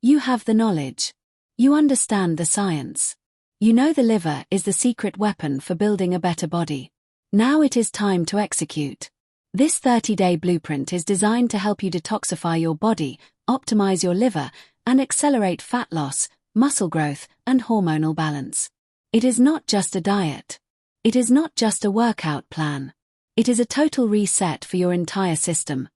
You have the knowledge. You understand the science. You know the liver is the secret weapon for building a better body. Now it is time to execute. This 30-day blueprint is designed to help you detoxify your body, optimize your liver, and accelerate fat loss, muscle growth, and hormonal balance. It is not just a diet. It is not just a workout plan. It is a total reset for your entire system,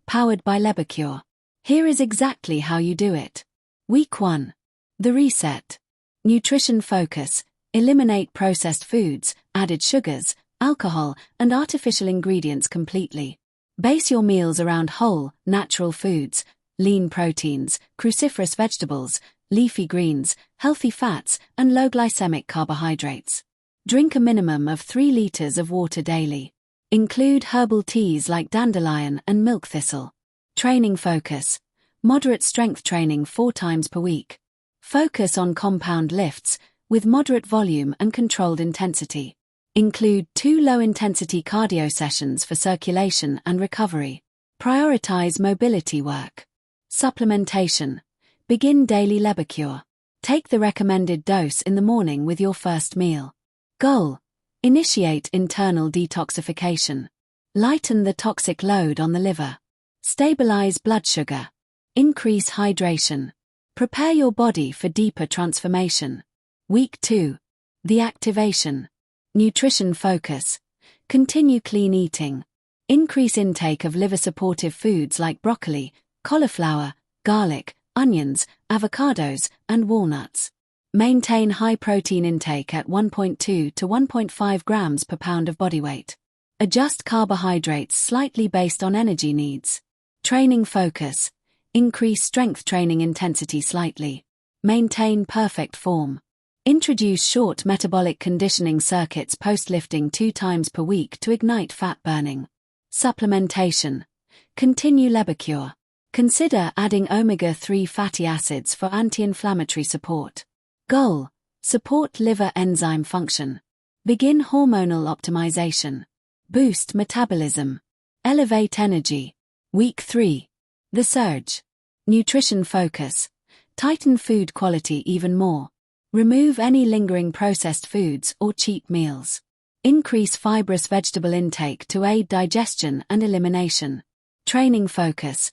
powered by Lebercure. Here is exactly how you do it. Week 1. The reset. Nutrition focus. Eliminate processed foods, added sugars, alcohol, and artificial ingredients completely. Base your meals around whole, natural foods, lean proteins, cruciferous vegetables, leafy greens, healthy fats, and low glycemic carbohydrates. Drink a minimum of 3 liters of water daily. Include herbal teas like dandelion and milk thistle. Training focus. Moderate strength training 4 times per week. Focus on compound lifts, with moderate volume and controlled intensity. Include 2 low-intensity cardio sessions for circulation and recovery. Prioritize mobility work. Supplementation. Begin daily Lebercure. Take the recommended dose in the morning with your first meal. Goal. Initiate internal detoxification. Lighten the toxic load on the liver. Stabilize blood sugar. Increase hydration. Prepare your body for deeper transformation. Week 2. The activation. Nutrition focus. Continue clean eating. Increase intake of liver-supportive foods like broccoli, cauliflower, garlic, onions, avocados, and walnuts. Maintain high protein intake at 1.2 to 1.5 grams per pound of body weight. Adjust carbohydrates slightly based on energy needs. Training focus. Increase strength training intensity slightly. Maintain perfect form. Introduce short metabolic conditioning circuits post-lifting 2 times per week to ignite fat burning. Supplementation. Continue Lebercure. Consider adding omega-3 fatty acids for anti-inflammatory support. Goal. Support liver enzyme function. Begin hormonal optimization. Boost metabolism. Elevate energy. Week 3. The surge. Nutrition focus. Tighten food quality even more. Remove any lingering processed foods or cheap meals. Increase fibrous vegetable intake to aid digestion and elimination. Training focus.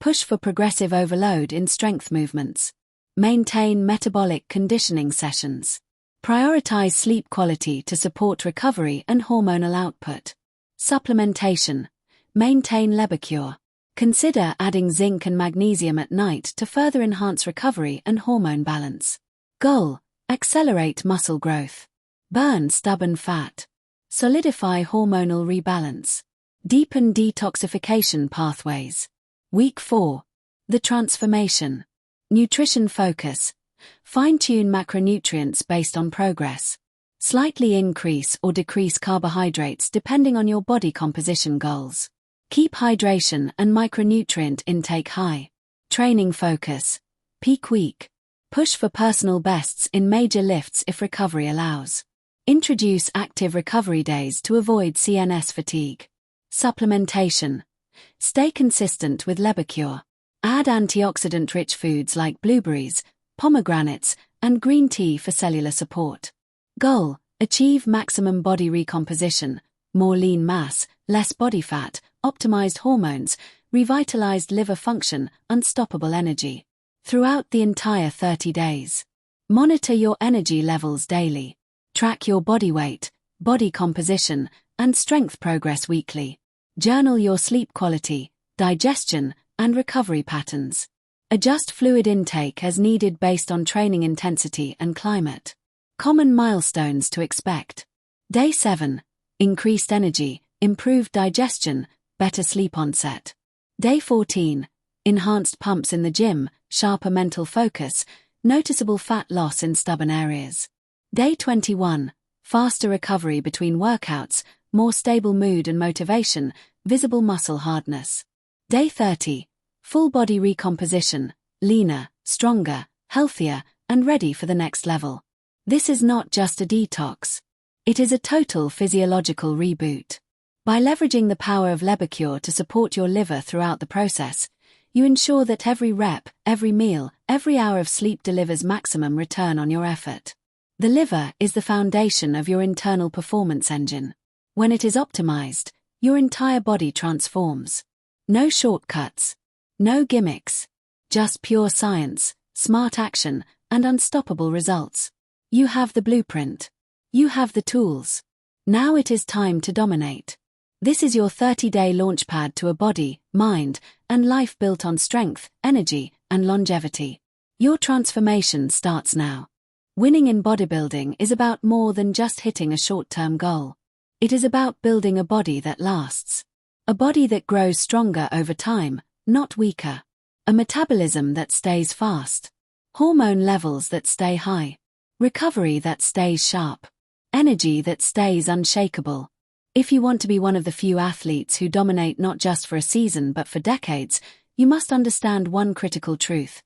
Push for progressive overload in strength movements. Maintain metabolic conditioning sessions. Prioritize sleep quality to support recovery and hormonal output. Supplementation. Maintain Lebercure. Consider adding zinc and magnesium at night to further enhance recovery and hormone balance. Goal. Accelerate muscle growth. Burn stubborn fat. Solidify hormonal rebalance. Deepen detoxification pathways. Week 4. The transformation. Nutrition focus. Fine-tune macronutrients based on progress. Slightly increase or decrease carbohydrates depending on your body composition goals. Keep hydration and micronutrient intake high. Training focus. Peak week. Push for personal bests in major lifts if recovery allows. Introduce active recovery days to avoid CNS fatigue. Supplementation. Stay consistent with Lebercure. Add antioxidant-rich foods like blueberries, pomegranates, and green tea for cellular support. Goal. Achieve maximum body recomposition, more lean mass, less body fat, optimized hormones, revitalized liver function, unstoppable energy. Throughout the entire 30 days. Monitor your energy levels daily. Track your body weight, body composition, and strength progress weekly. Journal your sleep quality, digestion, and recovery patterns. Adjust fluid intake as needed based on training intensity and climate. Common milestones to expect. Day 7. Increased energy, improved digestion, better sleep onset. Day 14. Enhanced pumps in the gym, sharper mental focus, noticeable fat loss in stubborn areas. Day 21. Faster recovery between workouts, more stable mood and motivation, visible muscle hardness. Day 30. Full body recomposition, leaner, stronger, healthier, and ready for the next level. This is not just a detox. It is a total physiological reboot. By leveraging the power of Lebercure to support your liver throughout the process, You ensure that every rep, every meal, every hour of sleep delivers maximum return on your effort. The liver is the foundation of your internal performance engine. When it is optimized, your entire body transforms. No shortcuts. No gimmicks. Just pure science, smart action, and unstoppable results. You have the blueprint. You have the tools. Now it is time to dominate. This is your 30-day launchpad to a body, mind, and life built on strength, energy, and longevity. Your transformation starts now. Winning in bodybuilding is about more than just hitting a short-term goal. It is about building a body that lasts. A body that grows stronger over time, not weaker. A metabolism that stays fast. Hormone levels that stay high. Recovery that stays sharp. Energy that stays unshakable. If you want to be one of the few athletes who dominate not just for a season but for decades, you must understand one critical truth.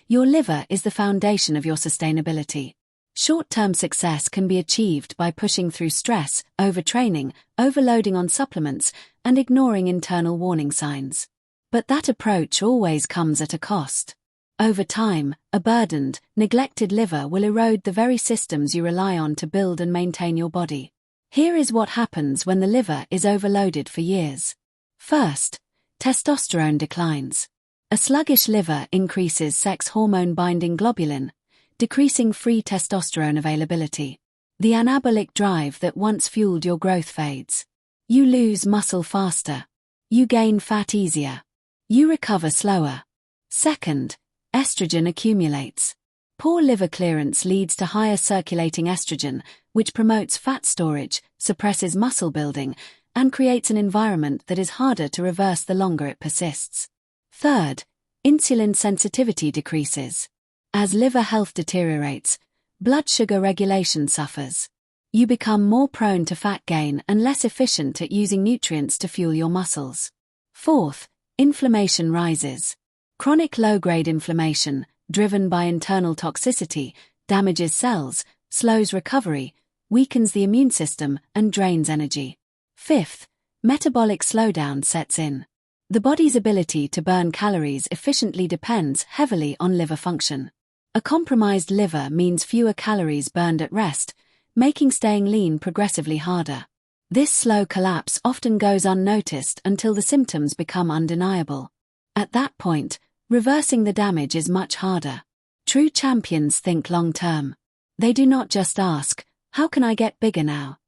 Your liver is the foundation of your sustainability. Short-term success can be achieved by pushing through stress, overtraining, overloading on supplements, and ignoring internal warning signs. But that approach always comes at a cost. Over time, a burdened, neglected liver will erode the very systems you rely on to build and maintain your body. Here is what happens when the liver is overloaded for years. First, testosterone declines. A sluggish liver increases sex hormone-binding globulin, decreasing free testosterone availability. The anabolic drive that once fueled your growth fades. You lose muscle faster. You gain fat easier. You recover slower. Second, estrogen accumulates. Poor liver clearance leads to higher circulating estrogen, which promotes fat storage, suppresses muscle building, and creates an environment that is harder to reverse the longer it persists. Third, insulin sensitivity decreases. As liver health deteriorates, blood sugar regulation suffers. You become more prone to fat gain and less efficient at using nutrients to fuel your muscles. Fourth, inflammation rises. Chronic low-grade inflammation, driven by internal toxicity, damages cells, slows recovery, weakens the immune system, and drains energy. Fifth, metabolic slowdown sets in. The body's ability to burn calories efficiently depends heavily on liver function. A compromised liver means fewer calories burned at rest, making staying lean progressively harder. This slow collapse often goes unnoticed until the symptoms become undeniable. At that point, reversing the damage is much harder. True champions think long-term. They do not just ask, "How can I get bigger now?"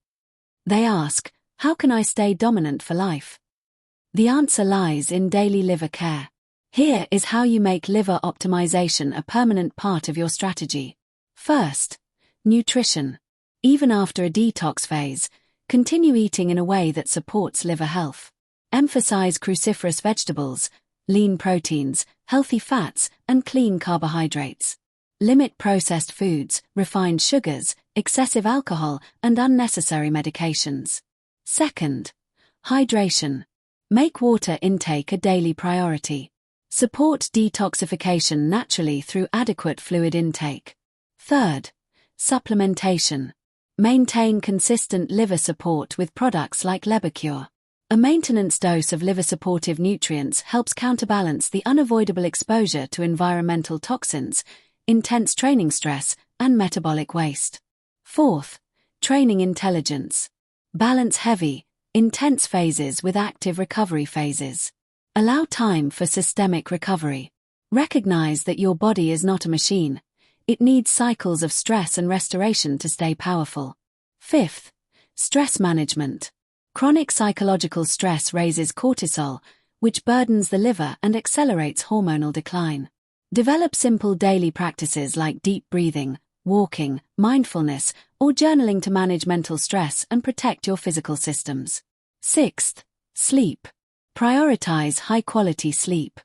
They ask, "How can I stay dominant for life?" The answer lies in daily liver care. Here is how you make liver optimization a permanent part of your strategy. First, nutrition. Even after a detox phase, continue eating in a way that supports liver health. Emphasize cruciferous vegetables, lean proteins, healthy fats, and clean carbohydrates. Limit processed foods, refined sugars, excessive alcohol, and unnecessary medications. Second, hydration. Make water intake a daily priority. Support detoxification naturally through adequate fluid intake. Third, supplementation. Maintain consistent liver support with products like Lebercure. A maintenance dose of liver-supportive nutrients helps counterbalance the unavoidable exposure to environmental toxins, intense training stress, and metabolic waste. Fourth, training intelligence. Balance heavy, intense phases with active recovery phases. Allow time for systemic recovery. Recognize that your body is not a machine. It needs cycles of stress and restoration to stay powerful. Fifth, stress management. Chronic psychological stress raises cortisol, which burdens the liver and accelerates hormonal decline. Develop simple daily practices like deep breathing, walking, mindfulness, or journaling to manage mental stress and protect your physical systems. Sixth, sleep. Prioritize high-quality sleep.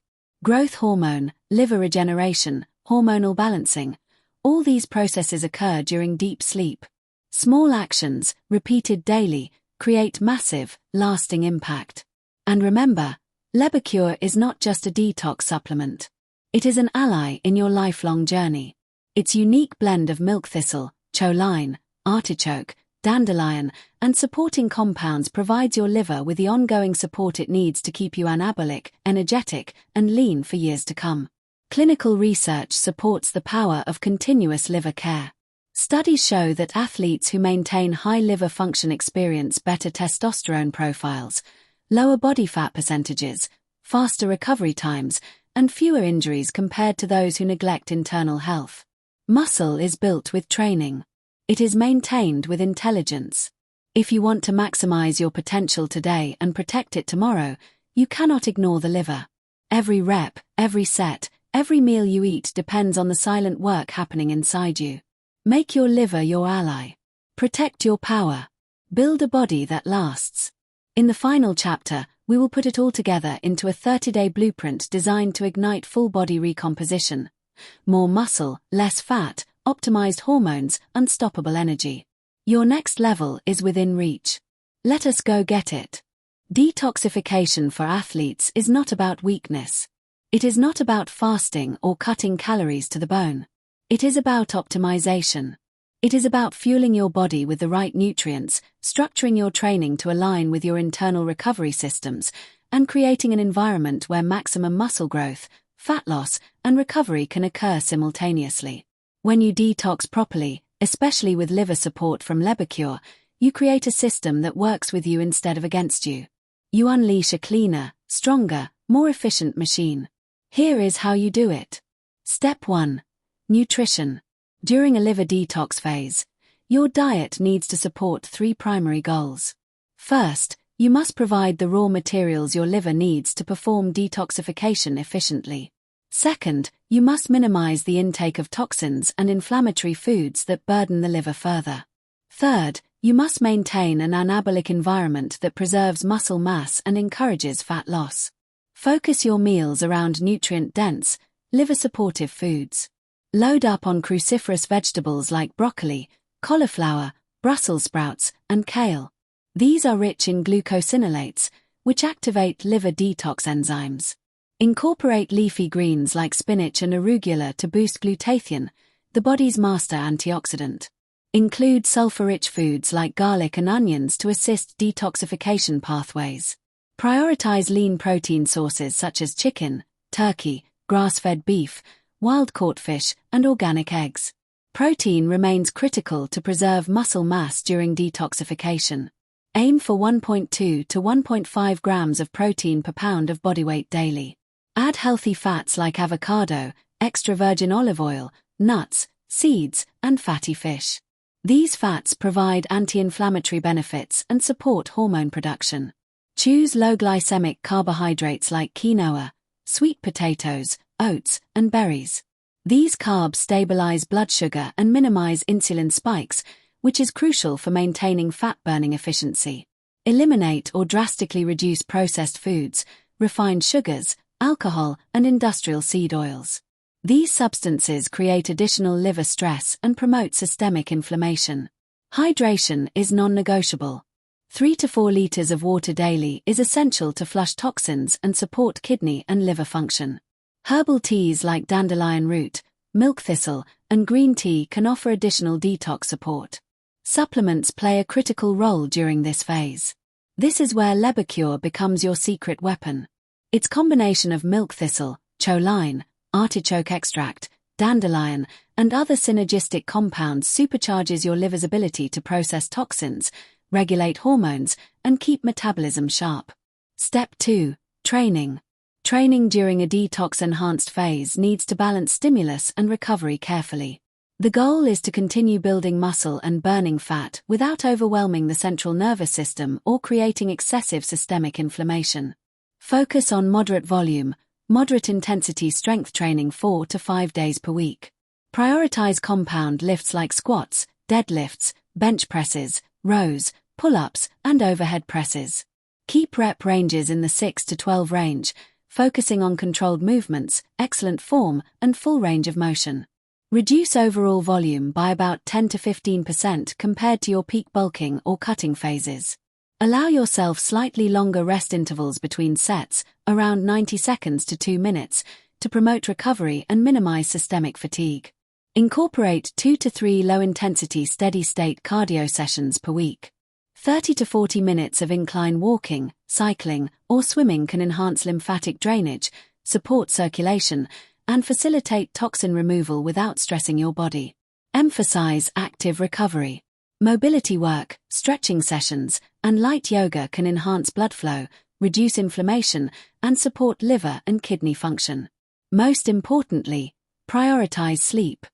Growth hormone, liver regeneration, hormonal balancing, all these processes occur during deep sleep. Small actions, repeated daily, create massive, lasting impact. And remember, Lebercure is not just a detox supplement. It is an ally in your lifelong journey. Its unique blend of milk thistle, choline, artichoke, dandelion, and supporting compounds provides your liver with the ongoing support it needs to keep you anabolic, energetic, and lean for years to come. Clinical research supports the power of continuous liver care. Studies show that athletes who maintain high liver function experience better testosterone profiles, lower body fat percentages, faster recovery times, and fewer injuries compared to those who neglect internal health. Muscle is built with training. It is maintained with intelligence. If you want to maximize your potential today and protect it tomorrow, you cannot ignore the liver. Every rep, every set, every meal you eat depends on the silent work happening inside you. Make your liver your ally. Protect your power. Build a body that lasts. In the final chapter, we will put it all together into a 30-day blueprint designed to ignite full body recomposition. More muscle, less fat, optimized hormones, unstoppable energy. Your next level is within reach. Let us go get it. Detoxification for athletes is not about weakness. It is not about fasting or cutting calories to the bone. It is about optimization. It is about fueling your body with the right nutrients, structuring your training to align with your internal recovery systems, and creating an environment where maximum muscle growth, fat loss, and recovery can occur simultaneously. When you detox properly, especially with liver support from Lebercure, you create a system that works with you instead of against you. You unleash a cleaner, stronger, more efficient machine. Here is how you do it. Step 1. Nutrition. During a liver detox phase, your diet needs to support 3 primary goals. First, you must provide the raw materials your liver needs to perform detoxification efficiently. Second, you must minimize the intake of toxins and inflammatory foods that burden the liver further. Third, you must maintain an anabolic environment that preserves muscle mass and encourages fat loss. Focus your meals around nutrient-dense, liver-supportive foods. Load up on cruciferous vegetables like broccoli, cauliflower, Brussels sprouts, and kale. These are rich in glucosinolates, which activate liver detox enzymes. Incorporate leafy greens like spinach and arugula to boost glutathione, the body's master antioxidant. Include sulfur-rich foods like garlic and onions to assist detoxification pathways. Prioritize lean protein sources such as chicken, turkey, grass-fed beef, wild-caught fish, and organic eggs. Protein remains critical to preserve muscle mass during detoxification. Aim for 1.2 to 1.5 grams of protein per pound of body weight daily. Add healthy fats like avocado, extra virgin olive oil, nuts, seeds, and fatty fish. These fats provide anti-inflammatory benefits and support hormone production. Choose low glycemic carbohydrates like quinoa, sweet potatoes, oats, and berries. These carbs stabilize blood sugar and minimize insulin spikes, which is crucial for maintaining fat-burning efficiency. Eliminate or drastically reduce processed foods, refined sugars, alcohol, and industrial seed oils. These substances create additional liver stress and promote systemic inflammation. Hydration is non-negotiable. 3 to 4 liters of water daily is essential to flush toxins and support kidney and liver function. Herbal teas like dandelion root, milk thistle, and green tea can offer additional detox support. Supplements play a critical role during this phase. This is where Lebercure becomes your secret weapon. Its combination of milk thistle, choline, artichoke extract, dandelion, and other synergistic compounds supercharges your liver's ability to process toxins, regulate hormones, and keep metabolism sharp. Step 2. Training. Training during a detox-enhanced phase needs to balance stimulus and recovery carefully. The goal is to continue building muscle and burning fat without overwhelming the central nervous system or creating excessive systemic inflammation. Focus on moderate volume, moderate intensity strength training 4 to 5 days per week. Prioritize compound lifts like squats, deadlifts, bench presses, rows, pull-ups, and overhead presses. Keep rep ranges in the 6 to 12 range, focusing on controlled movements, excellent form, and full range of motion. Reduce overall volume by about 10 to 15% compared to your peak bulking or cutting phases. Allow yourself slightly longer rest intervals between sets, around 90 seconds to 2 minutes, to promote recovery and minimize systemic fatigue. Incorporate 2 to 3 low-intensity steady-state cardio sessions per week. 30 to 40 minutes of incline walking, cycling, or swimming can enhance lymphatic drainage, support circulation, and facilitate toxin removal without stressing your body. Emphasize active recovery. Mobility work, stretching sessions, and light yoga can enhance blood flow, reduce inflammation, and support liver and kidney function. Most importantly, prioritize sleep.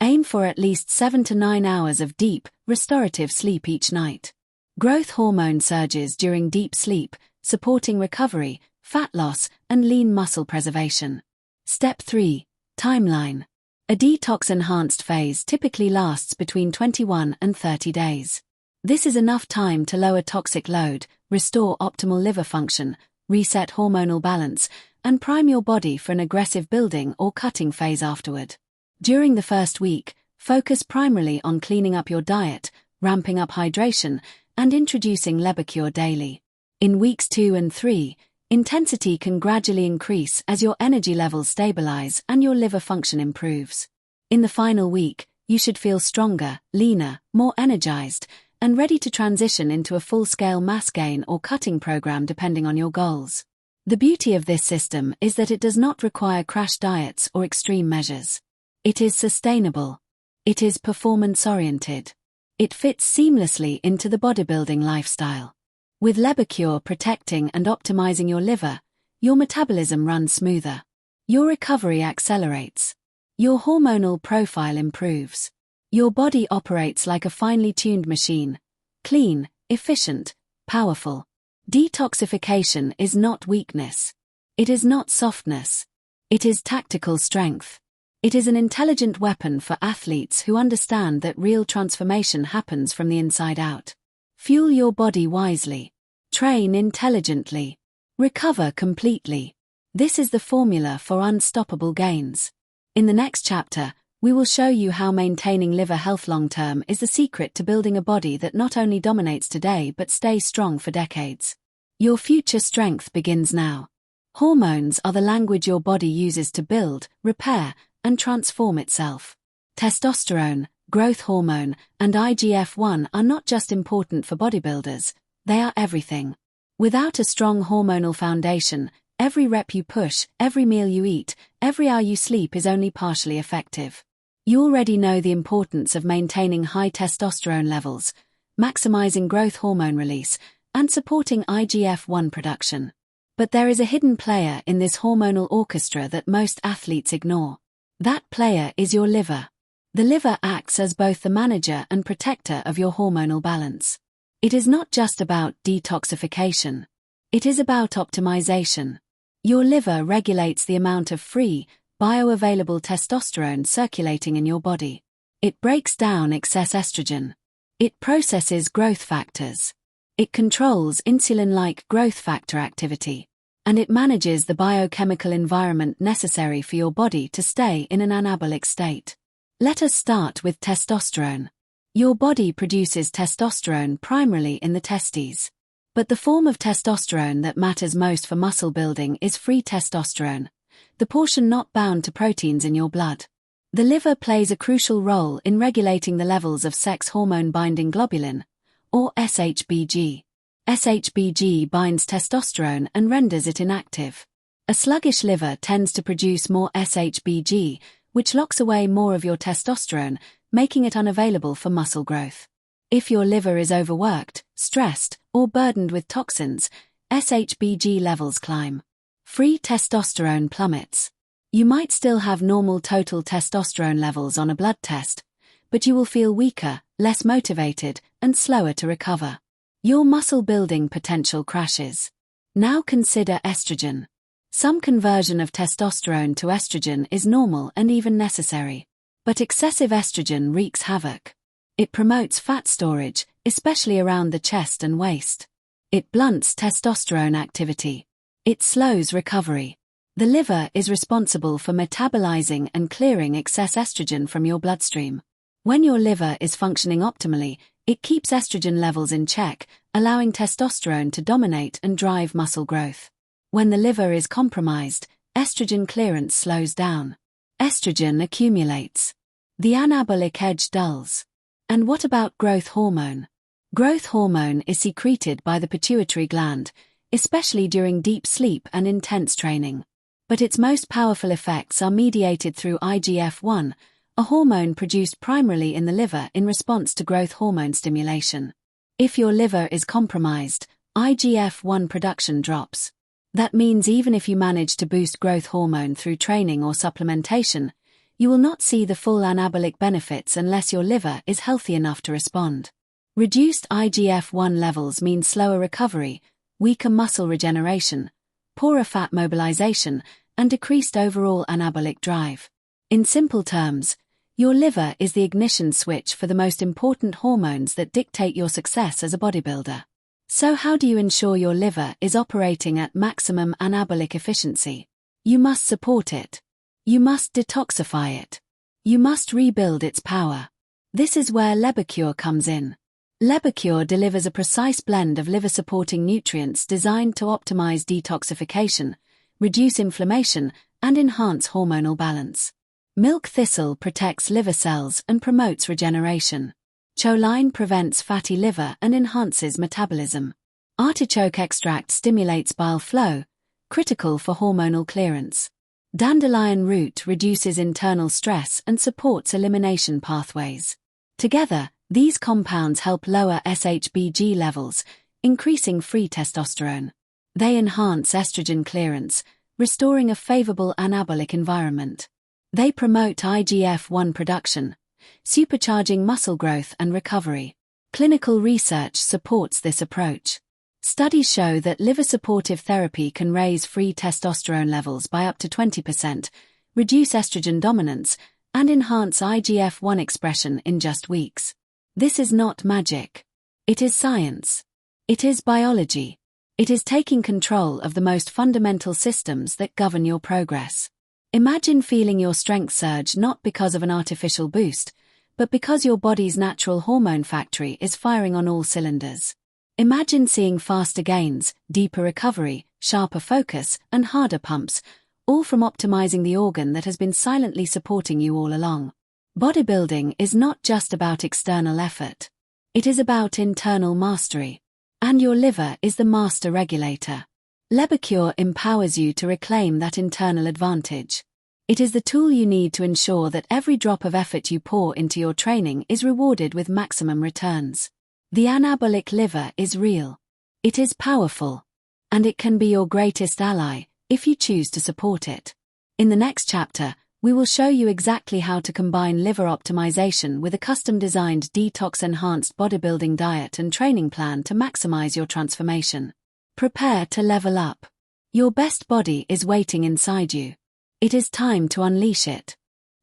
Aim for at least 7 to 9 hours of deep, restorative sleep each night. Growth hormone surges during deep sleep, supporting recovery, fat loss, and lean muscle preservation. Step 3. Timeline. A detox-enhanced phase typically lasts between 21 and 30 days. This is enough time to lower toxic load, restore optimal liver function, reset hormonal balance, and prime your body for an aggressive building or cutting phase afterward. During the first week, focus primarily on cleaning up your diet, ramping up hydration, and introducing Lebercure daily. In weeks 2 and 3, intensity can gradually increase as your energy levels stabilize and your liver function improves. In the final week, you should feel stronger, leaner, more energized, and ready to transition into a full-scale mass gain or cutting program depending on your goals. The beauty of this system is that it does not require crash diets or extreme measures. It is sustainable. It is performance-oriented. It fits seamlessly into the bodybuilding lifestyle. With Lebercure protecting and optimizing your liver, your metabolism runs smoother. Your recovery accelerates. Your hormonal profile improves. Your body operates like a finely tuned machine. Clean, efficient, powerful. Detoxification is not weakness. It is not softness. It is tactical strength. It is an intelligent weapon for athletes who understand that real transformation happens from the inside out. Fuel your body wisely. Train intelligently. Recover completely. This is the formula for unstoppable gains. In the next chapter, we will show you how maintaining liver health long-term is the secret to building a body that not only dominates today but stays strong for decades. Your future strength begins now. Hormones are the language your body uses to build, repair, and transform itself. Testosterone, growth hormone, and IGF-1 are not just important for bodybuilders, they are everything. Without a strong hormonal foundation, every rep you push, every meal you eat, every hour you sleep is only partially effective. You already know the importance of maintaining high testosterone levels, maximizing growth hormone release, and supporting IGF-1 production. But there is a hidden player in this hormonal orchestra that most athletes ignore. That player is your liver. The liver acts as both the manager and protector of your hormonal balance. It is not just about detoxification. It is about optimization. Your liver regulates the amount of free, bioavailable testosterone circulating in your body. It breaks down excess estrogen. It processes growth factors. It controls insulin-like growth factor activity. And it manages the biochemical environment necessary for your body to stay in an anabolic state. Let us start with testosterone. Your body produces testosterone primarily in the testes. But the form of testosterone that matters most for muscle building is free testosterone, the portion not bound to proteins in your blood. The liver plays a crucial role in regulating the levels of sex hormone-binding globulin, or SHBG. SHBG binds testosterone and renders it inactive. A sluggish liver tends to produce more SHBG, which locks away more of your testosterone, making it unavailable for muscle growth. If your liver is overworked, stressed, or burdened with toxins, SHBG levels climb. Free testosterone plummets. You might still have normal total testosterone levels on a blood test, but you will feel weaker, less motivated, and slower to recover. Your muscle building potential crashes. Now consider estrogen. Some conversion of testosterone to estrogen is normal and even necessary. But excessive estrogen wreaks havoc. It promotes fat storage, especially around the chest and waist. It blunts testosterone activity. It slows recovery. The liver is responsible for metabolizing and clearing excess estrogen from your bloodstream. When your liver is functioning optimally, it keeps estrogen levels in check, allowing testosterone to dominate and drive muscle growth. When the liver is compromised, estrogen clearance slows down. Estrogen accumulates. The anabolic edge dulls. And what about growth hormone? Growth hormone is secreted by the pituitary gland, especially during deep sleep and intense training. But its most powerful effects are mediated through IGF-1, a hormone produced primarily in the liver in response to growth hormone stimulation. If your liver is compromised, IGF-1 production drops. That means even if you manage to boost growth hormone through training or supplementation, you will not see the full anabolic benefits unless your liver is healthy enough to respond. Reduced IGF-1 levels mean slower recovery, weaker muscle regeneration, poorer fat mobilization, and decreased overall anabolic drive. In simple terms, your liver is the ignition switch for the most important hormones that dictate your success as a bodybuilder. So how do you ensure your liver is operating at maximum anabolic efficiency? You must support it. You must detoxify it. You must rebuild its power. This is where Lebercure comes in. Lebercure delivers a precise blend of liver-supporting nutrients designed to optimize detoxification, reduce inflammation, and enhance hormonal balance. Milk thistle protects liver cells and promotes regeneration. Choline prevents fatty liver and enhances metabolism. Artichoke extract stimulates bile flow, critical for hormonal clearance. Dandelion root reduces internal stress and supports elimination pathways. Together, these compounds help lower SHBG levels, increasing free testosterone. They enhance estrogen clearance, restoring a favorable anabolic environment. They promote IGF-1 production, supercharging muscle growth and recovery. Clinical research supports this approach. Studies show that liver-supportive therapy can raise free testosterone levels by up to 20%, reduce estrogen dominance, and enhance IGF-1 expression in just weeks. This is not magic. It is science. It is biology. It is taking control of the most fundamental systems that govern your progress. Imagine feeling your strength surge not because of an artificial boost, but because your body's natural hormone factory is firing on all cylinders. Imagine seeing faster gains, deeper recovery, sharper focus, and harder pumps, all from optimizing the organ that has been silently supporting you all along. Bodybuilding is not just about external effort. It is about internal mastery. And your liver is the master regulator. Lebercure empowers you to reclaim that internal advantage. It is the tool you need to ensure that every drop of effort you pour into your training is rewarded with maximum returns. The anabolic liver is real. It is powerful. And it can be your greatest ally, if you choose to support it. In the next chapter, we will show you exactly how to combine liver optimization with a custom-designed detox-enhanced bodybuilding diet and training plan to maximize your transformation. Prepare to level up. Your best body is waiting inside you. It is time to unleash it.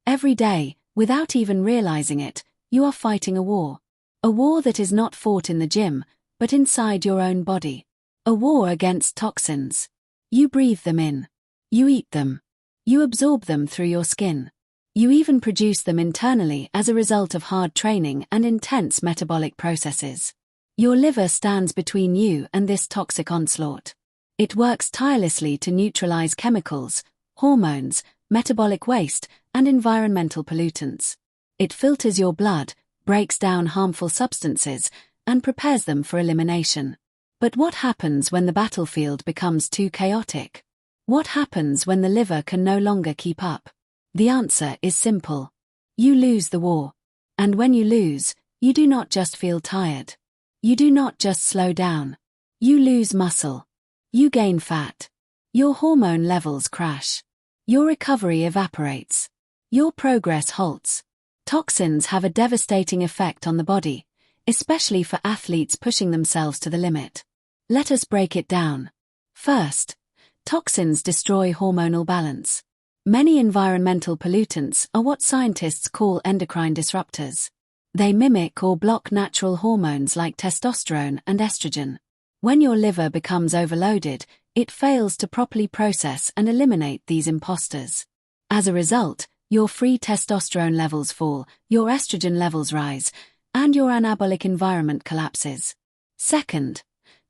Every day, without even realizing it, you are fighting a war. A war that is not fought in the gym, but inside your own body. A war against toxins. You breathe them in. You eat them. You absorb them through your skin. You even produce them internally as a result of hard training and intense metabolic processes. Your liver stands between you and this toxic onslaught. It works tirelessly to neutralize chemicals, hormones, metabolic waste, and environmental pollutants. It filters your blood, breaks down harmful substances, and prepares them for elimination. But what happens when the battlefield becomes too chaotic? What happens when the liver can no longer keep up? The answer is simple. You lose the war. And when you lose, you do not just feel tired. You do not just slow down. You lose muscle. You gain fat. Your hormone levels crash. Your recovery evaporates. Your progress halts. Toxins have a devastating effect on the body, especially for athletes pushing themselves to the limit. Let us break it down. First, toxins destroy hormonal balance. Many environmental pollutants are what scientists call endocrine disruptors. They mimic or block natural hormones like testosterone and estrogen. When your liver becomes overloaded, it fails to properly process and eliminate these imposters. As a result, your free testosterone levels fall, your estrogen levels rise, and your anabolic environment collapses. Second,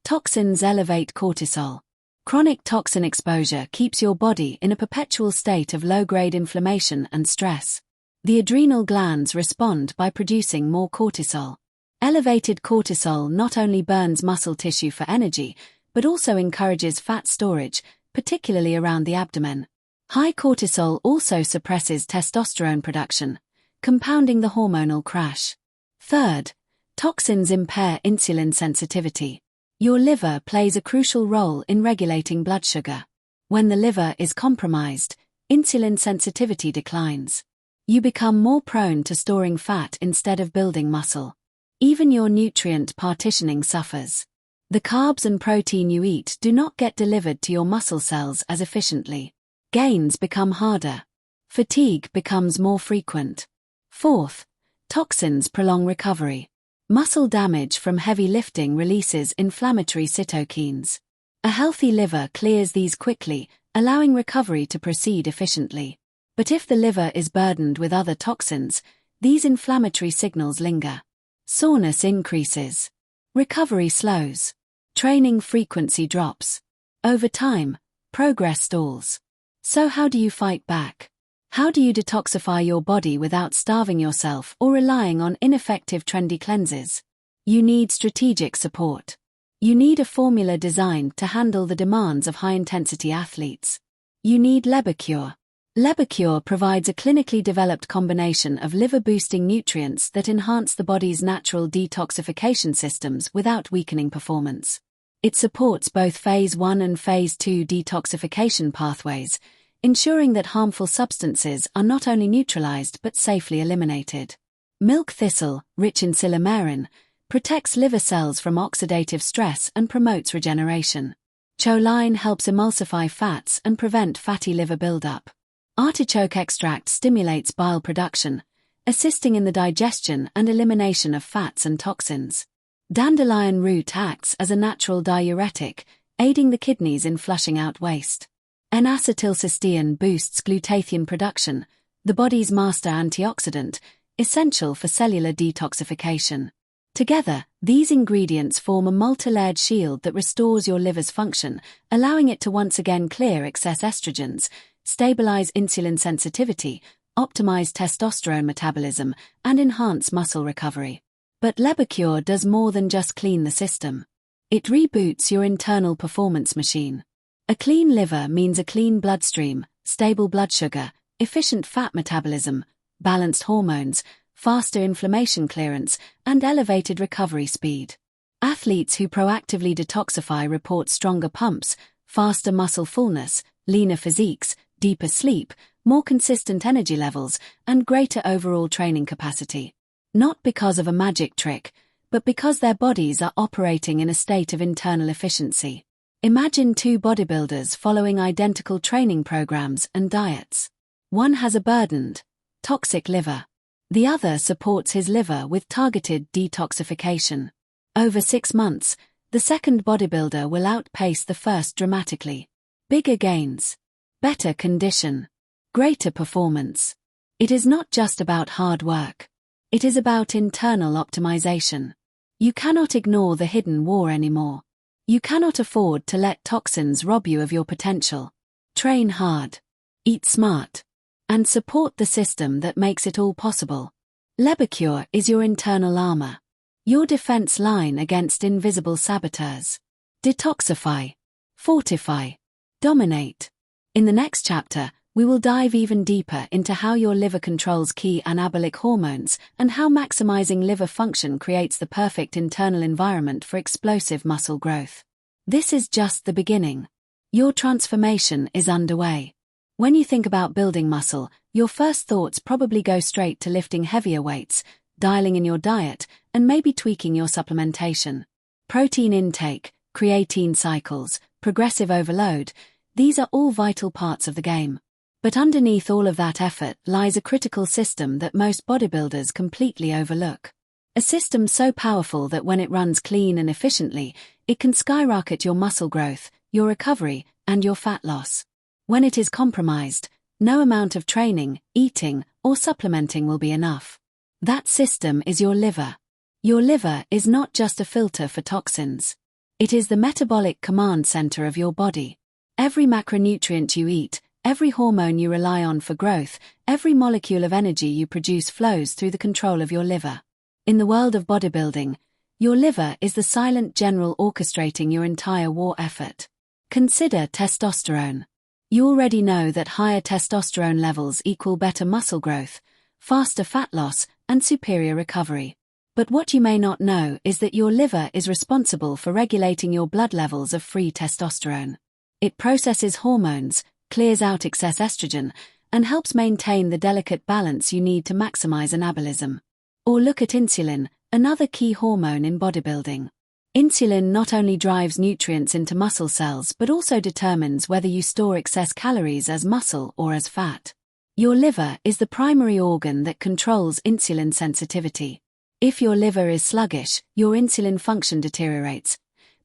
toxins elevate cortisol. Chronic toxin exposure keeps your body in a perpetual state of low-grade inflammation and stress. The adrenal glands respond by producing more cortisol. Elevated cortisol not only burns muscle tissue for energy, but also encourages fat storage, particularly around the abdomen. High cortisol also suppresses testosterone production, compounding the hormonal crash. Third, toxins impair insulin sensitivity. Your liver plays a crucial role in regulating blood sugar. When the liver is compromised, insulin sensitivity declines. You become more prone to storing fat instead of building muscle. Even your nutrient partitioning suffers. The carbs and protein you eat do not get delivered to your muscle cells as efficiently. Gains become harder. Fatigue becomes more frequent. Fourth, toxins prolong recovery. Muscle damage from heavy lifting releases inflammatory cytokines. A healthy liver clears these quickly, allowing recovery to proceed efficiently. But if the liver is burdened with other toxins, these inflammatory signals linger. Soreness increases. Recovery slows. Training frequency drops. Over time, progress stalls. So how do you fight back? How do you detoxify your body without starving yourself or relying on ineffective trendy cleanses? You need strategic support. You need a formula designed to handle the demands of high-intensity athletes. You need Lebercure. Lebercure provides a clinically developed combination of liver-boosting nutrients that enhance the body's natural detoxification systems without weakening performance. It supports both Phase 1 and Phase 2 detoxification pathways, ensuring that harmful substances are not only neutralized but safely eliminated. Milk thistle, rich in silymarin, protects liver cells from oxidative stress and promotes regeneration. Choline helps emulsify fats and prevent fatty liver buildup. Artichoke extract stimulates bile production, assisting in the digestion and elimination of fats and toxins. Dandelion root acts as a natural diuretic, aiding the kidneys in flushing out waste. N-acetylcysteine boosts glutathione production, the body's master antioxidant, essential for cellular detoxification. Together, these ingredients form a multi-layered shield that restores your liver's function, allowing it to once again clear excess estrogens, stabilize insulin sensitivity, optimize testosterone metabolism, and enhance muscle recovery. But Lebercure does more than just clean the system. It reboots your internal performance machine. A clean liver means a clean bloodstream, stable blood sugar, efficient fat metabolism, balanced hormones, faster inflammation clearance, and elevated recovery speed. Athletes who proactively detoxify report stronger pumps, faster muscle fullness, leaner physiques, deeper sleep, more consistent energy levels, and greater overall training capacity. Not because of a magic trick, but because their bodies are operating in a state of internal efficiency. Imagine two bodybuilders following identical training programs and diets. One has a burdened, toxic liver. The other supports his liver with targeted detoxification. Over 6 months, the second bodybuilder will outpace the first dramatically. Bigger gains. Better condition. Greater performance. It is not just about hard work. It is about internal optimization. You cannot ignore the hidden war anymore. You cannot afford to let toxins rob you of your potential. Train hard. Eat smart. And support the system that makes it all possible. Lebercure is your internal armor. Your defense line against invisible saboteurs. Detoxify. Fortify. Dominate. In the next chapter, we will dive even deeper into how your liver controls key anabolic hormones and how maximizing liver function creates the perfect internal environment for explosive muscle growth. This is just the beginning. Your transformation is underway. When you think about building muscle, your first thoughts probably go straight to lifting heavier weights, dialing in your diet, and maybe tweaking your supplementation. Protein intake, creatine cycles, progressive overload, these are all vital parts of the game. But underneath all of that effort lies a critical system that most bodybuilders completely overlook. A system so powerful that when it runs clean and efficiently, it can skyrocket your muscle growth, your recovery, and your fat loss. When it is compromised, no amount of training, eating, or supplementing will be enough. That system is your liver. Your liver is not just a filter for toxins. It is the metabolic command center of your body. Every macronutrient you eat, Every hormone you rely on for growth, every molecule of energy you produce flows through the control of your liver. In the world of bodybuilding, your liver is the silent general orchestrating your entire war effort. Consider testosterone. You already know that higher testosterone levels equal better muscle growth, faster fat loss, and superior recovery. But what you may not know is that your liver is responsible for regulating your blood levels of free testosterone. It processes hormones, clears out excess estrogen, and helps maintain the delicate balance you need to maximize anabolism. Or look at insulin, another key hormone in bodybuilding. Insulin not only drives nutrients into muscle cells but also determines whether you store excess calories as muscle or as fat. Your liver is the primary organ that controls insulin sensitivity. If your liver is sluggish, your insulin function deteriorates,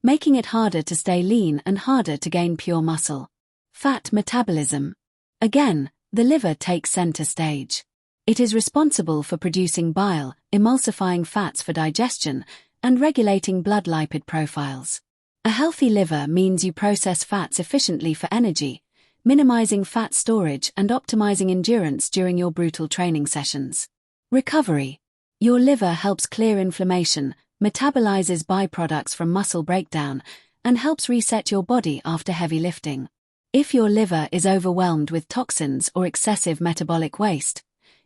making it harder to stay lean and harder to gain pure muscle. Fat metabolism. Again, the liver takes center stage. It is responsible for producing bile, emulsifying fats for digestion, and regulating blood lipid profiles. A healthy liver means you process fats efficiently for energy, minimizing fat storage and optimizing endurance during your brutal training sessions. Recovery. Your liver helps clear inflammation, metabolizes byproducts from muscle breakdown, and helps reset your body after heavy lifting. If your liver is overwhelmed with toxins or excessive metabolic waste,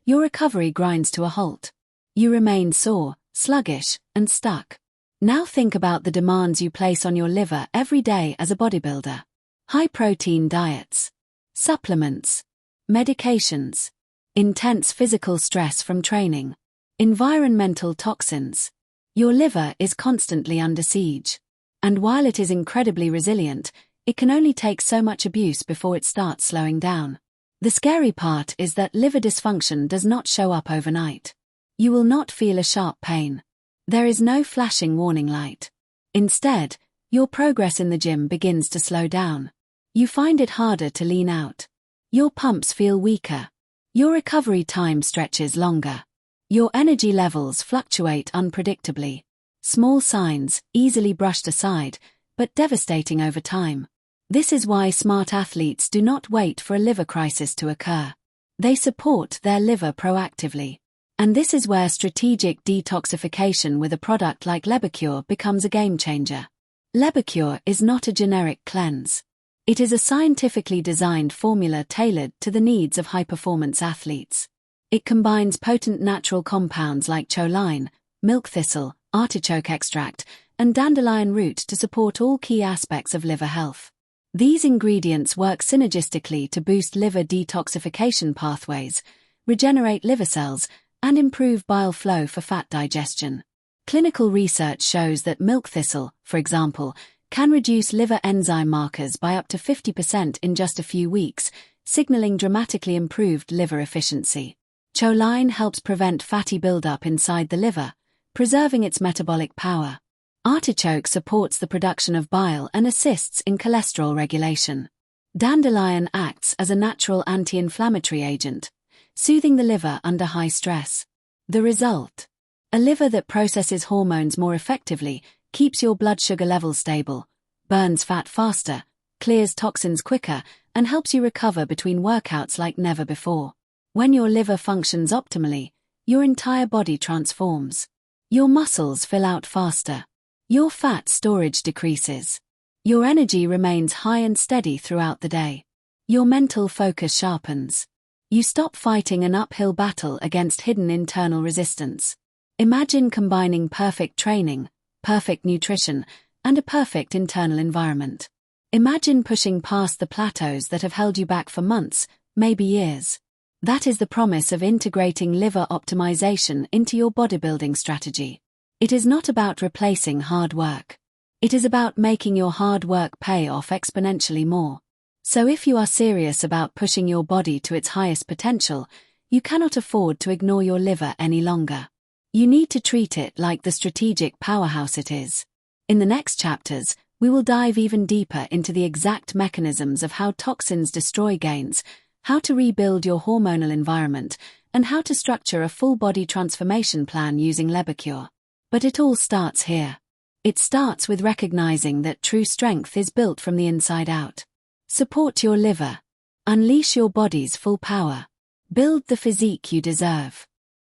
your recovery grinds to a halt. You remain sore, sluggish, and stuck. Now think about the demands you place on your liver every day as a bodybuilder. High-protein diets, supplements, medications, intense physical stress from training, environmental toxins. Your liver is constantly under siege. And while it is incredibly resilient, it can only take so much abuse before it starts slowing down. The scary part is that liver dysfunction does not show up overnight. You will not feel a sharp pain. There is no flashing warning light. Instead, your progress in the gym begins to slow down. You find it harder to lean out. Your pumps feel weaker. Your recovery time stretches longer. Your energy levels fluctuate unpredictably. Small signs, easily brushed aside, but devastating over time. This is why smart athletes do not wait for a liver crisis to occur. They support their liver proactively. And this is where strategic detoxification with a product like Lebercure becomes a game changer. Lebercure is not a generic cleanse. It is a scientifically designed formula tailored to the needs of high-performance athletes. It combines potent natural compounds like choline, milk thistle, artichoke extract, and dandelion root to support all key aspects of liver health. These ingredients work synergistically to boost liver detoxification pathways, regenerate liver cells, and improve bile flow for fat digestion. Clinical research shows that milk thistle, for example, can reduce liver enzyme markers by up to 50% in just a few weeks, signaling dramatically improved liver efficiency. Choline helps prevent fatty buildup inside the liver, preserving its metabolic power. Artichoke supports the production of bile and assists in cholesterol regulation. Dandelion acts as a natural anti-inflammatory agent, soothing the liver under high stress. The result? A liver that processes hormones more effectively, keeps your blood sugar levels stable, burns fat faster, clears toxins quicker, and helps you recover between workouts like never before. When your liver functions optimally, your entire body transforms. Your muscles fill out faster. Your fat storage decreases. Your energy remains high and steady throughout the day. Your mental focus sharpens. You stop fighting an uphill battle against hidden internal resistance. Imagine combining perfect training, perfect nutrition, and a perfect internal environment. Imagine pushing past the plateaus that have held you back for months, maybe years. That is the promise of integrating liver optimization into your bodybuilding strategy. It is not about replacing hard work. It is about making your hard work pay off exponentially more. So if you are serious about pushing your body to its highest potential, you cannot afford to ignore your liver any longer. You need to treat it like the strategic powerhouse it is. In the next chapters, we will dive even deeper into the exact mechanisms of how toxins destroy gains, how to rebuild your hormonal environment, and how to structure a full-body transformation plan using Lebercure. But it all starts here. It starts with recognizing that true strength is built from the inside out. Support your liver. Unleash your body's full power. Build the physique you deserve.